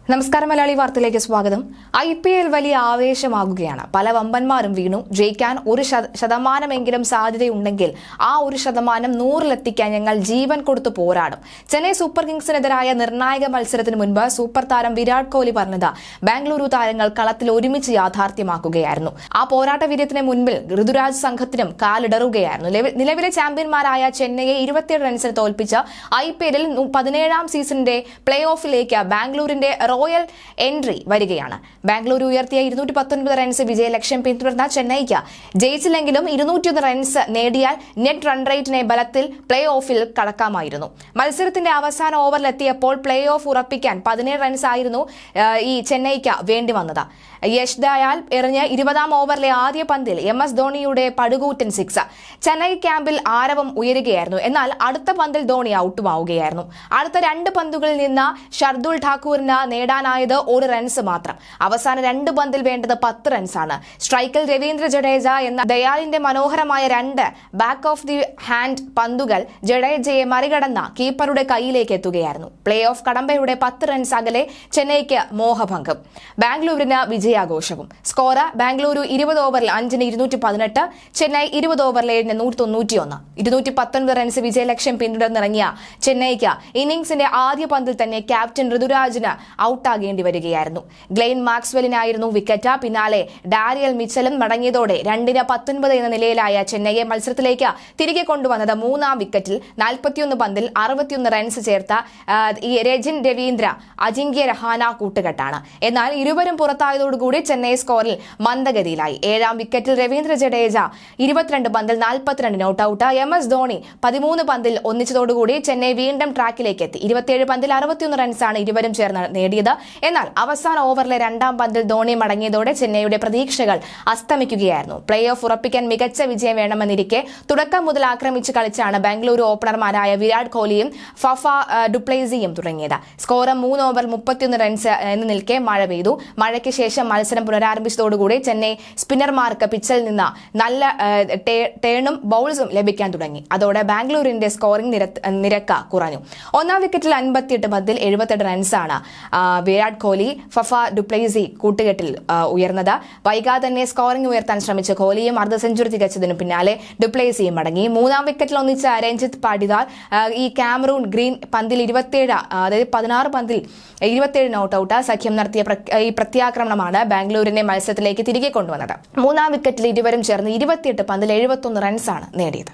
നമസ്കാരം മലയാളി വാർത്തയിലേക്ക് സ്വാഗതം. IPL വലിയ ആവേശമാകുകയാണ്. പല വമ്പന്മാരും വീണു. ജയിക്കാൻ 1% സാധ്യതയുണ്ടെങ്കിൽ ആ 1% 100-ലെത്തിക്കാൻ ഞങ്ങൾ ജീവൻ കൊടുത്തു പോരാടും. ചെന്നൈ സൂപ്പർ കിങ്സിനെതിരായ നിർണായക മത്സരത്തിന് മുൻപ് സൂപ്പർ താരം വിരാട് കോഹ്ലി പറഞ്ഞത് ബാംഗ്ലൂരു താരങ്ങൾ കളത്തിൽ ഒരുമിച്ച് യാഥാർത്ഥ്യമാക്കുകയായിരുന്നു. ആ പോരാട്ട വീര്യത്തിന് മുൻപിൽ ഋതുരാജ് സംഘത്തിനും കാലിടറുകയായിരുന്നു. നിലവിലെ ചാമ്പ്യന്മാരായ ചെന്നൈയെ 27 റൺസിന് തോൽപ്പിച്ച് IPL 17ാം സീസണിന്റെ പ്ലേ ഓഫിലേക്ക് ബാംഗ്ലൂരിന്റെ റോയൽ എൻട്രി വരികയാണ്. ബാംഗ്ലൂരു ഉയർത്തിയ 219 റൺസ് വിജയലക്ഷ്യം പിന്തുടർന്ന ചെന്നൈക്ക് ജയിച്ചില്ലെങ്കിലും 201 റൺസ് നേടിയാൽ നെറ്റ് റൺ റേറ്റിനെ ബലത്തിൽ പ്ലേ ഓഫിൽ കടക്കാമായിരുന്നു. മത്സരത്തിന്റെ അവസാന ഓവറിലെത്തിയപ്പോൾ പ്ലേ ഓഫ് ഉറപ്പിക്കാൻ 17 റൺസ് ആയിരുന്നു ഈ ചെന്നൈക്ക് വേണ്ടി വന്നത്. യശ് ദയാൽ എറിഞ്ഞ് 20ാം ഓവറിലെ ആദ്യ പന്തിൽ MS ധോണിയുടെ പടുകൂറ്റൻ 6. ചെന്നൈ ക്യാമ്പിൽ ആരവം ഉയരുകയായിരുന്നു. എന്നാൽ അടുത്ത പന്തിൽ ധോണി ഔട്ടുമാവുകയായിരുന്നു. അടുത്ത 2 പന്തുകളിൽ നിന്ന് ഷർദുൽ ഠാക്കൂറിന് നേടാനായത് 1 റൺസ് മാത്രം. അവസാന 2 പന്തിൽ വേണ്ടത് 10 റൺസാണ്. സ്ട്രൈക്കിൽ രവീന്ദ്ര ജഡേജ എന്ന ദയാലിന്റെ മനോഹരമായ 2 ബാക്ക് ഓഫ് ദി ഹാൻഡ് പന്തുകൾ ജഡേജയെ മറികടന്ന കീപ്പറുടെ കൈയിലേക്ക് എത്തുകയായിരുന്നു. പ്ലേ ഓഫ് കടമ്പയുടെ 10 റൺസ് അകലെ ചെന്നൈക്ക് മോഹഭംഗം, ബാംഗ്ലൂരിന് വിജയാഘോഷവും. സ്കോർ ബാംഗ്ലൂരു 20 ഓവറിൽ 5-ന് 218, ചെന്നൈ 20 ഓവറിൽ 7-ന് 191. 219 റൺസ് വിജയലക്ഷ്യം പിന്തുടർന്നിറങ്ങിയ ചെന്നൈക്ക് ഇന്നിംഗ്സിന്റെ ആദ്യ പന്തിൽ തന്നെ ക്യാപ്റ്റൻ ഋതുരാജിന് ഔട്ടാകേണ്ടി വരികയായിരുന്നു. ഗ്ലെൻ മാക്സ്വെലിനായിരുന്നു വിക്കറ്റ്. പിന്നാലെ ഡാരിയൽ മിച്ചലും മടങ്ങിയതോടെ 2-ന് 19 എന്ന നിലയിലായ ചെന്നൈയെ മത്സരത്തിലേക്ക് തിരികെ കൊണ്ടുവന്നത് 3ാം വിക്കറ്റിൽ 41 പന്തിൽ 61 റൺസ് ചേർത്ത ഈ രജിൻ രവീന്ദ്ര അജിങ്ക്യ രഹാന കൂട്ടുകെട്ടാണ്. എന്നാൽ ഇരുവരും പുറത്തായതോടുകൂടി ചെന്നൈ സ്കോറിൽ മന്ദഗതിയിലായി. 7ാം വിക്കറ്റിൽ രവീന്ദ്ര ജഡേജ 22 പന്തിൽ 42 നോട്ട് ഔട്ട്. MS ധോണി 13 പന്തിൽ ഒന്നിച്ചതോടുകൂടി ചെന്നൈ വീണ്ടും ട്രാക്കിലേക്ക് എത്തി. 27 പന്തിൽ 61 റൺസാണ് ഇരുവരും ചേർന്ന് നേടിയത്. എന്നാൽ അവസാന ഓവറിലെ 2ാം പന്തിൽ ധോണി മടങ്ങിയതോടെ ചെന്നൈയുടെ പ്രതീക്ഷകൾ അസ്തമിക്കുകയായിരുന്നു. പ്ലേ ഓഫ് ഉറപ്പിക്കാൻ മികച്ച വിജയം വേണമെന്നിരിക്കെ തുടക്കം മുതൽ ആക്രമിച്ച് കളിച്ചാണ് ബാംഗ്ലൂരു ഓപ്പണർമാരായ വിരാട് കോഹ്ലിയും ഫഫ ഡുപ്ലേസിയും തുടങ്ങിയത്. സ്കോർ 3 ഓവർ 31 റൺസ് എന്ന് നിൽക്കെ മഴ പെയ്തു. മഴയ്ക്ക് ശേഷം മത്സരം പുനരാരംഭിച്ചതോടുകൂടി ചെന്നൈ സ്പിന്നർമാർക്ക് പിച്ചിൽ നിന്ന് നല്ല ടേണും ബൌൾസും ലഭിക്കാൻ തുടങ്ങി. അതോടെ ബാംഗ്ലൂരിന്റെ സ്കോറിംഗ് നിരക്ക് കുറഞ്ഞു. 1ാം വിക്കറ്റിൽ 58 പന്തിൽ 78 റൺസാണ് വിരാട് കോഹ്ലി ഫഫ ഡുപ്ലേസി കൂട്ടുകെട്ടിൽ ഉയർന്നത്. വൈകാതെ തന്നെ സ്കോറിംഗ് ഉയർത്താൻ ശ്രമിച്ച കോഹ്ലിയും അർദ്ധ സെഞ്ചുറി തികച്ചതിനു പിന്നാലെ ഡുപ്ലേസിയും മടങ്ങി. 3ാം വിക്കറ്റിൽ ഒന്നിച്ച രഞ്ജിത്ത് പാടിദാർ ഈ കാമറൂൺ ഗ്രീൻ പന്തിൽ 27, അതായത് 16 പന്തിൽ 27 നോട്ട് ഔട്ട്. സഖ്യം നടത്തിയ ഈ പ്രത്യാക്രമണമാണ് ബാംഗ്ലൂരിനെ മത്സരത്തിലേക്ക് തിരികെ കൊണ്ടുവന്നത്. 3ാം വിക്കറ്റിൽ ഇരുവരും ചേർന്ന് 28 പന്തിൽ 71 റൺസാണ് നേടിയത്.